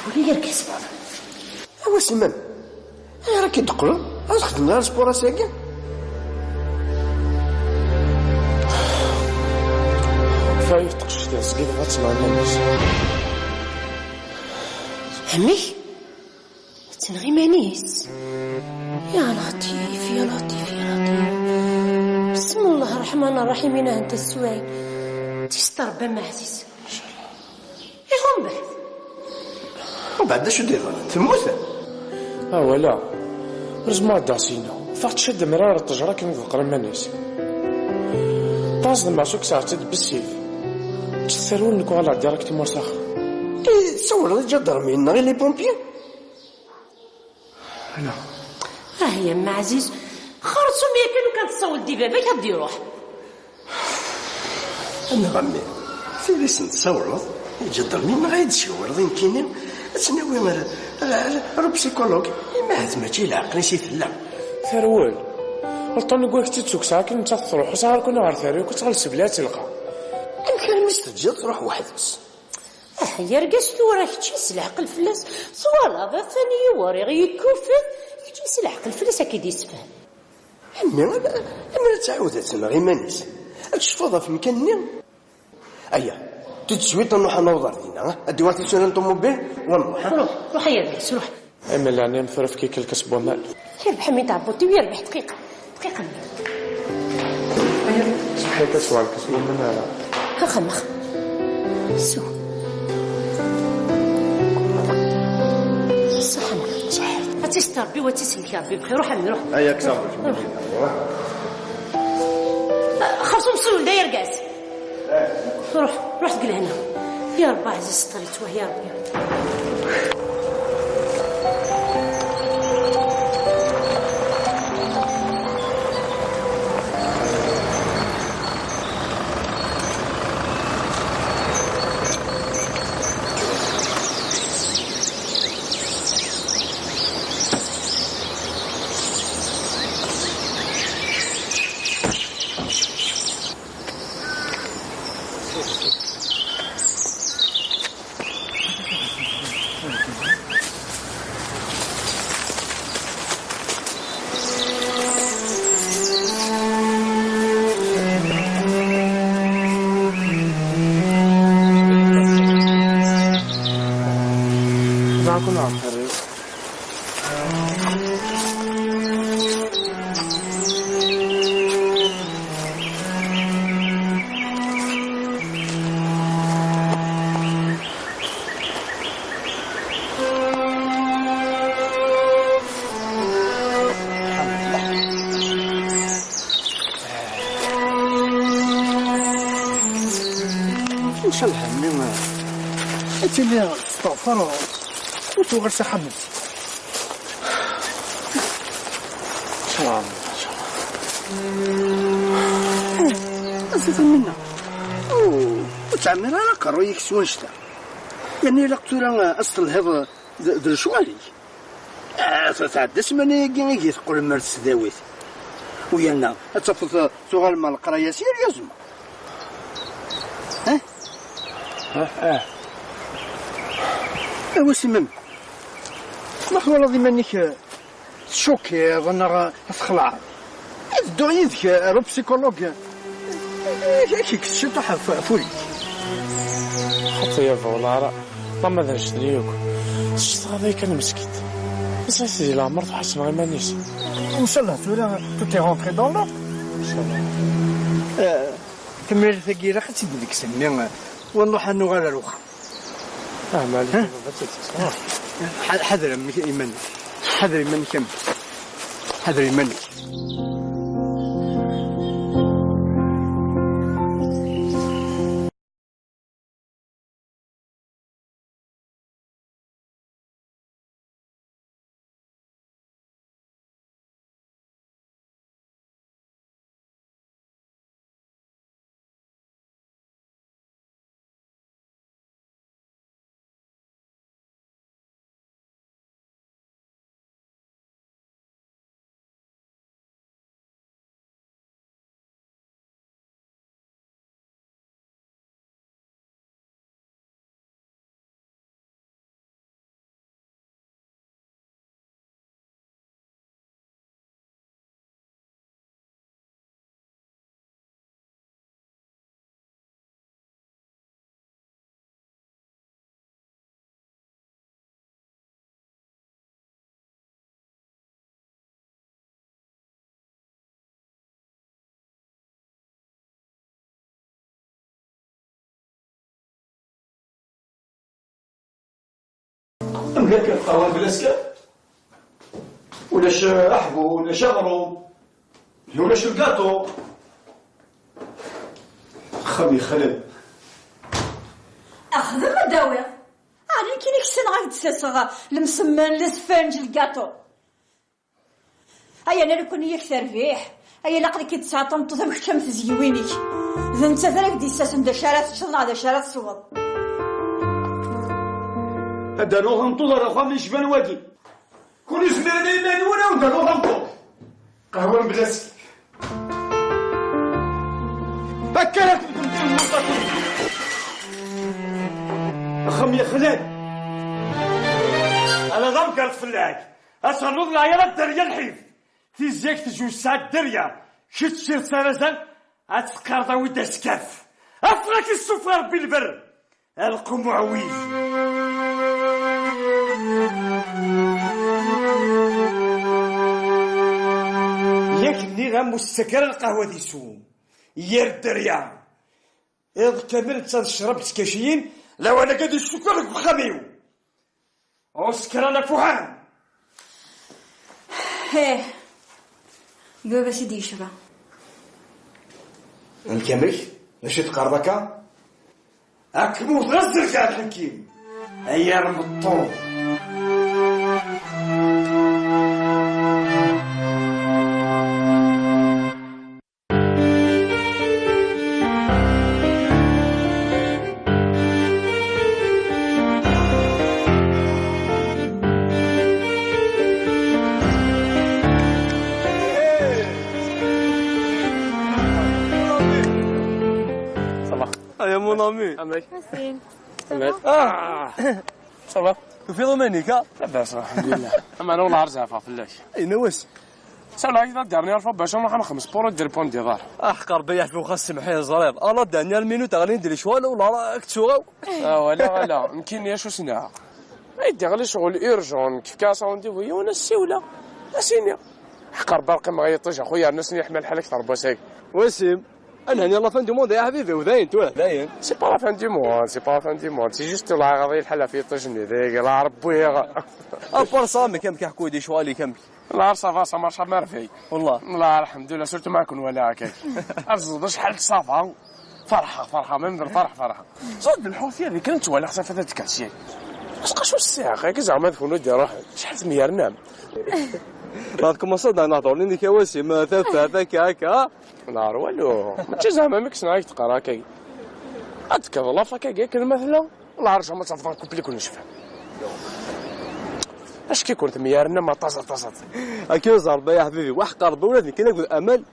ولي يركز بعض. اوا سمام راكي تقلب خدم غير سبور ساكن. فايت تقشت زكيت غتسمع الناس. عمي تنغي مانيس. يا لطيف يا لطيف يا لطيف. بسم الله الرحمن الرحيم. انا انت السوايل تستر بما عزيز ان شاء الله. يهم بعد وبعد شو دير تموت. ولا رزما داسينا فاخت شد مرار التجرة كيما ذكر مانيس. طاز معسوك ساعة تد بالسيف تسترون لكو على ديريكت مرسخ. تصور لي جدر منا غير لي بومبيي. انا يا ام عزيز خرصوا ميا كانوا كتصول دي بابا كدي روح. انا غمي في ليس نتصور جدر منا غير تشاور ضين كينين تناوي رو بسيكولوج ما هاد ماشي العقل يسيفلا ثرول الطن نقول تتسوق ساكن انت تروح صار كنا غير ثري كنت غنسب تلقى يمكن مستجد تروح واحد بس. يا رقصت وراك تشيس العقل فلاس صوالة ذا ثاني وري غيكوفت يجيس العقل فلاس اكيد يسفهم. عمي انا تعودت انا غير مانيس تشفضها في مكاني. ايا تتسويت نروح نوضر دينا ادي واحد تسوي الطوموبيل ونروح. روح يا رقص روح. اما اللي مفرف كيك الكسب ومال يربح مي تعبطي ويربح دقيقة دقيقة. صحيح كسوة الكسب ومال خمخ سو صح تستر بي وتسلك ربي بخير. روح عمي روح. اياك صافي خرصوم سول داير قاس. روح تقول هنا يا رب عزيز ستريت وهي يا ربي. معكم عفري ان شاء الله عمي انت اللي تستغفر وتغير سحبت. ان شاء الله أسف منا وتعمل على قرويك سوى شتا يعني لقتورا أصل هذا ذا الشوالي تعدى سماني كي تقول مرس داويت ويانا تفضل صغار مال القرايه سير يزم. وسمم ما حوالي ذي منك تشوكي ظن تخلع الدو يدك رو بسيكولوج كي كتشطو فوري حتى يا فولا ما ماذاش ليك تشتغل كان مسكت بس سيدي العمر تحسن غير مانيس. ان شاء الله تولا تو تي رونتري دون لو ان شاء الله تمر ثقي راه تسد ديك السنه ونروح نغير الوخا. مالك حذر ايمانك حذر ايمانك حذر ايمانك. ولا كان قهوة بلا سكر ولاش أحبو ولاش أغرو ولاش الكاطو خمي خلال أخذ مداوي أنا كينيك سنغاك تساسغ المسمن لسفنج الكاطو هيا أنا لكون يكثر فيح هيا لقد كي تسعطم تضرب كم تزيوينيك إذا أنت ذاك دي ساسن دا شارات شلنا دا شارات صوب هذا نوغم تضر أخوام ليش بان واجي كون يسمعني إيمان ولا وانت نوغم تضر قهوة بلا سكر بكرت بدون المنطقة أخم يا خلال أنا غمك الفلاك أصلا نضلع يا الدريا الحيف في زيك تجوز ساعة الدريا شت شير سنة أتسكر ضوي دسكاف أفرك السفر بالبر القمعوي ياكني غا مستكر القهوة دي سوم يا الدريا إذ كملت تنشرب تكاشيين لو أنا قد السكر بخميو أسكر أنا فوهان هيه قوي بس يدي يشرب الكمل ماشي تقربك أكمو غزر كاع الحكيم أيام الطوب يا مون امي أمي حسين صافا في ضمانك ها لاباس الحمد لله أما أنا والله عرزافة فلاش اين واش سالا إذا دارني عرفة باش نروح نخمس بورو دير بون دي دار احقر بيح في وخا السمحيه زرير انا داني المينوت غادي ندير شوال ولا راك تشوغو ولا يمكن يا شو سناها يدي غير شغل ايرجون كيف كاس رونديفو وانا السيوله اسيني حقر باقي ما غيطيش اخويا الناس اللي يحمل حالك ضربوا ساك وسيم انا هاني لا فان دو موند يا حبيبي وذاين تو ذاين سي با لا فان دي موند سي با لا فان دي موند سي جوست لا غادي الحلا في طيشني ذيك لا ربي ابار صامي كم كيحكوا دي شوالي كم لا صافا صا مارشا مارفي والله لا الحمد لله سيرتو معكم ولا هكاك ارزد شحال صافا فرحه من ندير فرحه صد الحوثيه اللي كنت ولا خصها فتات كاسيان اش الساعه اخي زعما تكونوا ديروا شحال تميرنا بعد كومونسا نهضروا لي كواسم ثلاثه هكا نار والو ماشي زعما ماكش نعيط تقرا كاي اتكذا لا فكا كلمه مثلا والله رجع ما تفضل كوبلي كل نشفى اش كيكون تميارنا ما طازت هكا زربا يا حبيبي وحقر بولادي كاين نقول امل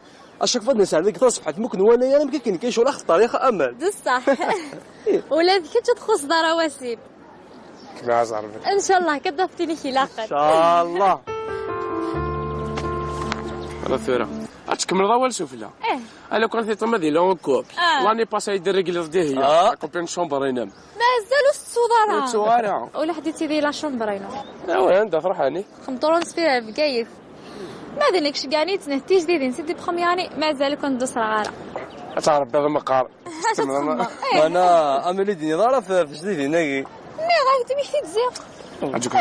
اشك فضل نسال ديك تصبحت ممكن ولا انا كاين كاين شغل اخ طريقه امل بصح ولادك تدخل دار واسيب كما زربا ان شاء الله كضفتيني شي لاقه ان شاء الله على ثورة تكمل ضوال سفلى انا كنت تما دي لون كوب لاني باساي يدير رجلي رديه هي كوبين شومبر ينام مازالوا الصدارة الصوارع ولا حديتي دي لا شومبرينو ايوا انت فرحاني خمطرون فيها بكيف ما دينكش كاني تنهتي جديدين سيدي بخمياني مازال كنت دوس رغاره تعرف بهذا المقار انا امل ديني ضاره في جديد هناكي مي غادي تمشي تزيق اجوك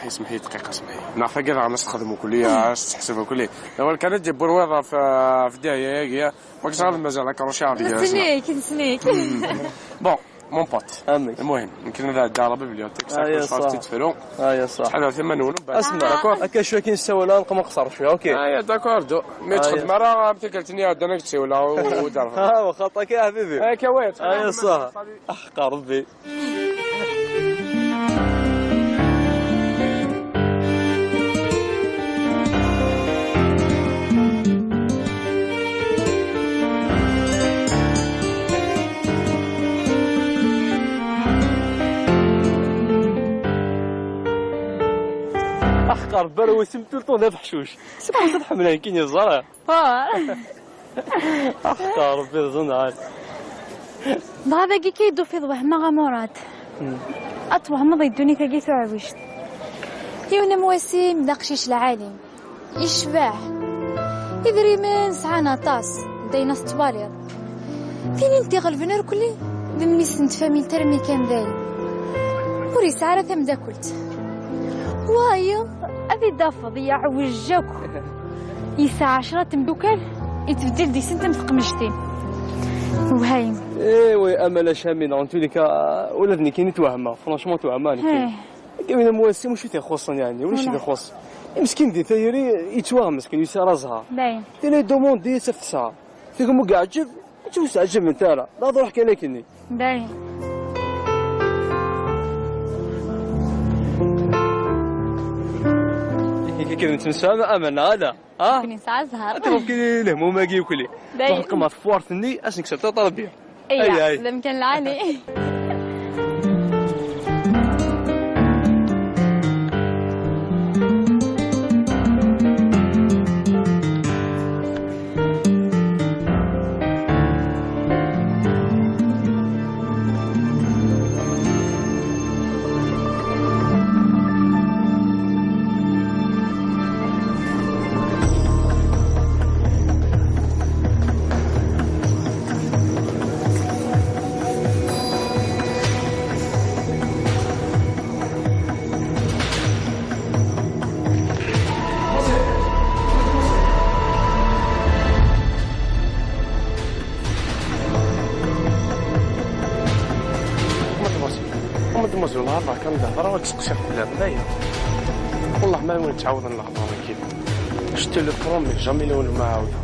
سمحي دقيقه سمحي نعرف كذا عم نستخدموا كليه تحسبوا كليه لو كانت تجيب الوظيفه في داهيه هي ما كنتش غادي مازال هكا روشي نسنيك بون مون بوت امي المهم يمكن هذا دار بيبليوتيك صافي تدفرو يا صح شحال 80 اسمع داكور هكا شويه كي نساو لا نبقى نقصر شويه اوكي داكور دو مي تخدم راه قلتني عاد انا كنت ولا ودار ها خطاك يا حبيبي هكا ويت يا صح احقر ربي احقر برو سمتو طول بحشوش سبحان الله حملان كاين الزرع احقر ربي ظن عاد هذا كي كيدو في ضوح ما مراد اطوح ما ضيدوني كي تعويش يونا مواسم داقشيش العالم يشبع يدري من سعانا طاس داينا ستوالير فين انتي غلبنا كلي دمي سنت فاميل ترمي كان ذاي وري سعرة ثم داكلت وايض أبي دافض يعوجك يساع 10 مدوكال يتبدل دي سنت مثقمشتين وهايم. ايوا امل شامين انت لك ولدني كاين توهمه فرانشمون توهماني كاين مواسي مش تيخصني يعني ولا شي يخص مسكين دي ثيري يتوهم مسكين يسار رزها باين تي دوموند دي تفتسها فيكم كاعجب تشوف تعجب انت لا روح كاين لكني باين كيف نتمسامى امل هذا ها كني ساعه زهر تروح كاين الهموم ماكي وكلي باين كما فوارتني اش نكسب طلب بها اي لم كان العالي مزول هضره كان هضره وتسقسي في البدايه والله ما وين تعاود الهضره كيف شفت لو برومي جامي لون ما عاودها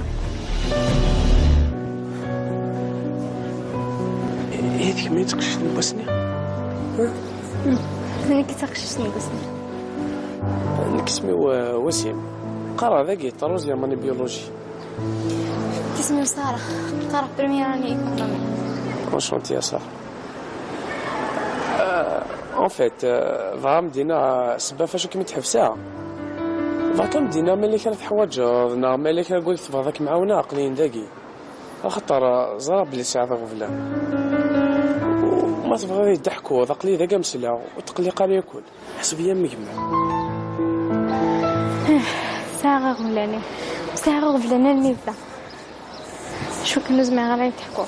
هذيك ما يتقشش نبسني انا كيتقششني بسني نكسمي وسيم قرا ذاك طروز ماني بيولوجي اسمي ساره قرا بريمير اني ايكونومي انشونتي يا ساره ان فيت ظهر مدينة سبا فاش كي متحبسها ظهر مدينة ملي كانت حوايج ملي كان قلت فهذاك معاونا عقلين داكي خاطر زرا بلي ساعة غفلان وما تبغى يضحكوا ذاقلي ذاك مسلا وتقلي قال ياكل حسب يا مجمع ساعة غفلاني ساعة غفلاني الميزة شو كنو زعما غير يضحكوا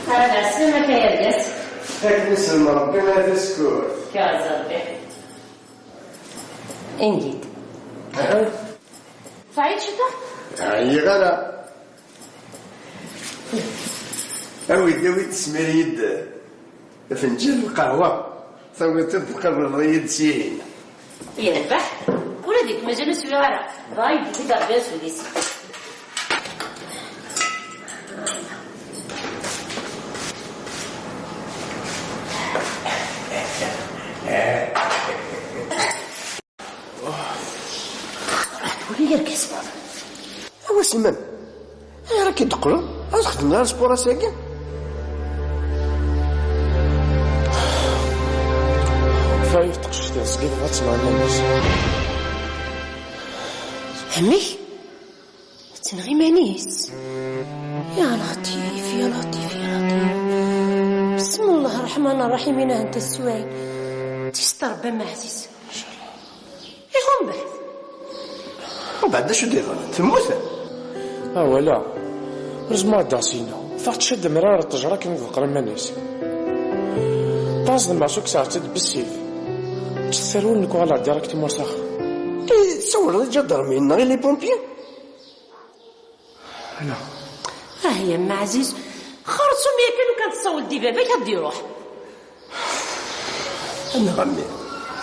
هذا سلمك يا جس تكنس ربنا تسكت كازر به انجد سعيد شتو؟ هي غلا أوي تسمير يد فنجان القهوة ثم تبقى بالريد سين ينبح ولدك مازال سوارة باي ديك ربيس وديسي ولي يركز هو سيمان راكي تقول خدمنا على السبورة ساكن فايف تقشش ديال الصغير غتسمع الناس عمي تنغي مانيس يا لطيف يا لطيف يا لطيف بسم الله الرحمن الرحيم انا انت السواي تستر بما عزيز ان شاء الله يغم بعد وبعد شو دير تموت ولا رزما داسينا فاغ تشد مرار الطجرة كي نذكر مانيس طاز المعسوك ساعة تد بالسيف تسترون نكو على ديريكت مرسخ تصور الجدرمين غير لي بومبيي. أنا هي أم عزيز خرصوا ميا كانوا كتصول دي بابا كدي يروح. أنا غمي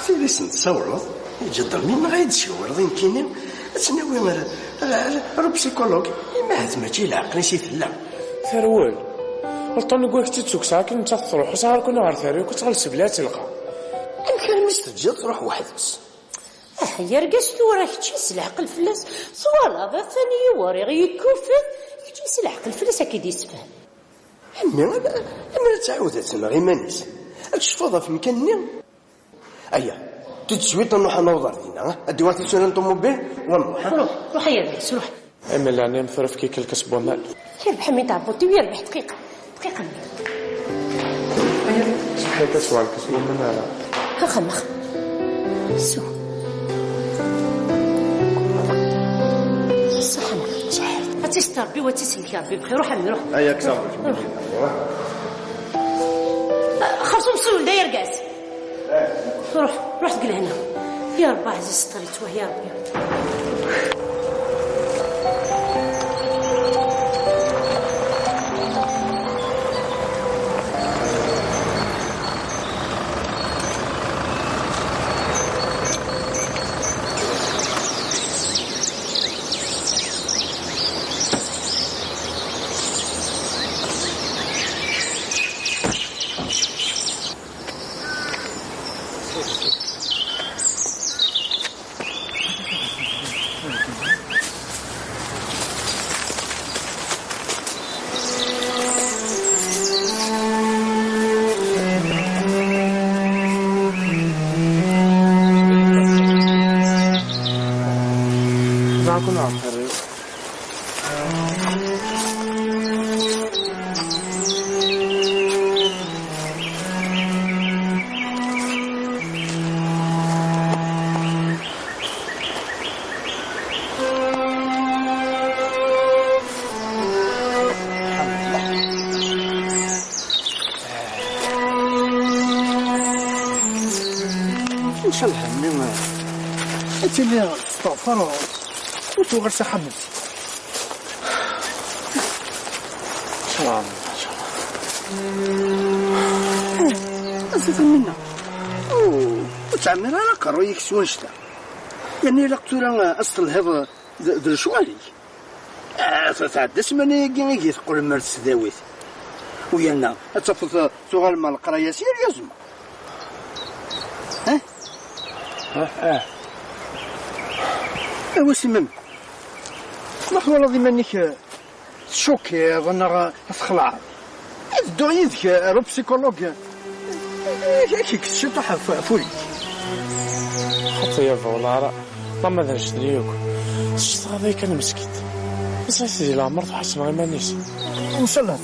في ليس نتصور الجدرمين غير تشاور يمكن تناوي راه بسيكولوج ما هاد ماشي العقل نسيت لا ثروال غلطان نقولك تتسوك ساعة كي نتا تروح وساعة كنا غير ثروال كنت غلس بلا تلقى يمكن مستجد تروح وحدس. هي رقصت وراك تشيس العقل فلاس صوالا ذا ثاني وري غيكوفت تشيس العقل فلاس أكيد يسفهم. أما تعودت أنا غير مانيس تشفاضها في مكانني أيا تتسويت نروح نوضر دينا الدوات تسوي الطوموبيل ونروح. روح يا بيس روح. أما اللي عني مثرف كيك الكسب ومال يربح مي تعبوتي ويربح دقيقة مني. شحال كسوى الكسب ومال خمخ سو صح هتستر بي وتسلك يا ربي بخير. روح عمي روح. أيا كسر خرصوم سول دا يرقاس. روح تقول هنا يا رب عزيز ستريت وهي يا ربي. كنا عفري إن شاء الله إنما أنت اللي استغفر وتوغر سحبت. شرام أساسا منا وتعمل على قرويك سوانشتا يعني لقتولا أصل هذا ذا شوالي تعدى سماني كي تقول مرس داويت ويانا تفضل تغال مال القرايه سير يزم وسمم ما هو الذي منك شوكي ظن تخلع الدو يدك رو بسيكولوج كي كتشطح فولي حتى يا والله راه ما دارش ليك الشطره كان مسكت بس سيدي العمر تحسن غير مانيش ان شاء الله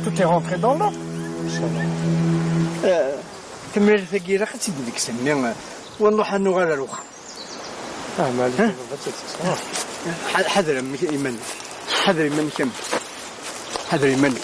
تو تي رونتري دون لو ان شاء الله كمل ثقيل راح تسد ديك السنه ونروح نغال الاخرى مالك حذر منك ايمان حذر منك حذر منك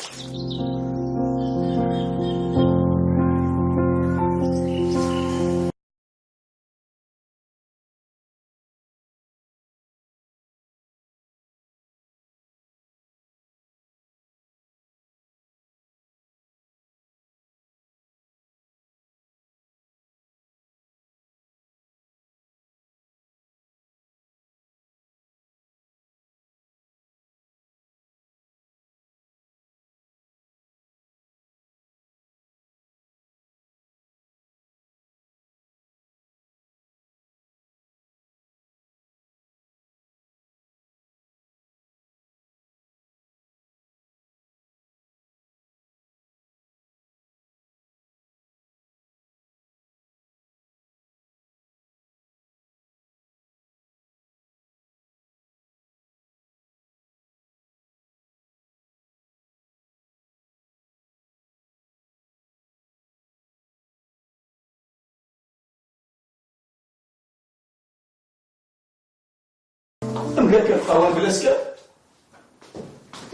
أم لك القوام بالأسكاب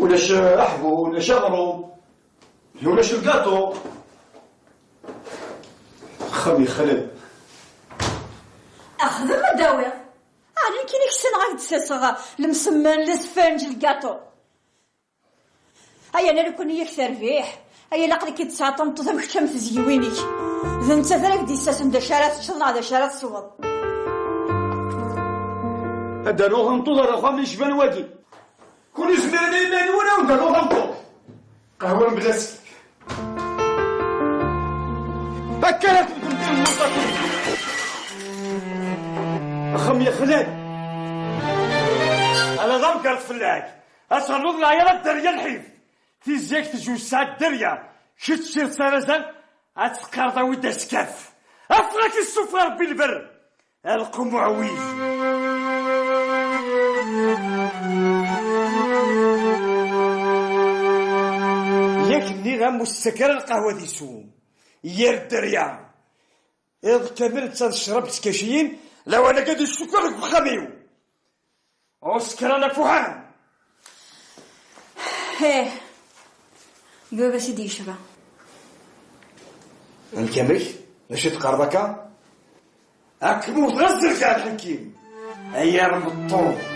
ولاش أحبو ولاش أغرو ولاش الكاطو. خمي خلال أخذ مداوي أنا كي نكسن غاك تساسغ المسمان لسفنج الكاطو. هيا أنا لكون يكثر فيح هيا لقد كي تسعطم تضم كتشم تزيوينيك إذا أنت ذلك دي ساسن دا شارات تشلنا دا شارات صوض. هذا لو غنطو راه خا من شبان واقي كون زمرنا يمان ولا ودا لو غنطو قهوه بلاسك هكا ندير النقطه خم يا خلال انا غنكر فلاك اصنوض العيال الدريه الحيف تيزيك تجوج ساعات الدريه شي تشير سرزان اتسقرضا ودا سكاف افراك السفر بالبر القم عويل. ياك غا مستكر القهوه دي سوم يا الدريا إذ كامل تنشرب تكاشيين لو انا قادر السكر بخميو او سكرانك فوحان. هيه بابا سيدي يشرب الكامل ماشي تقربك اكمو تغزل كاع الحكيم ايام الطول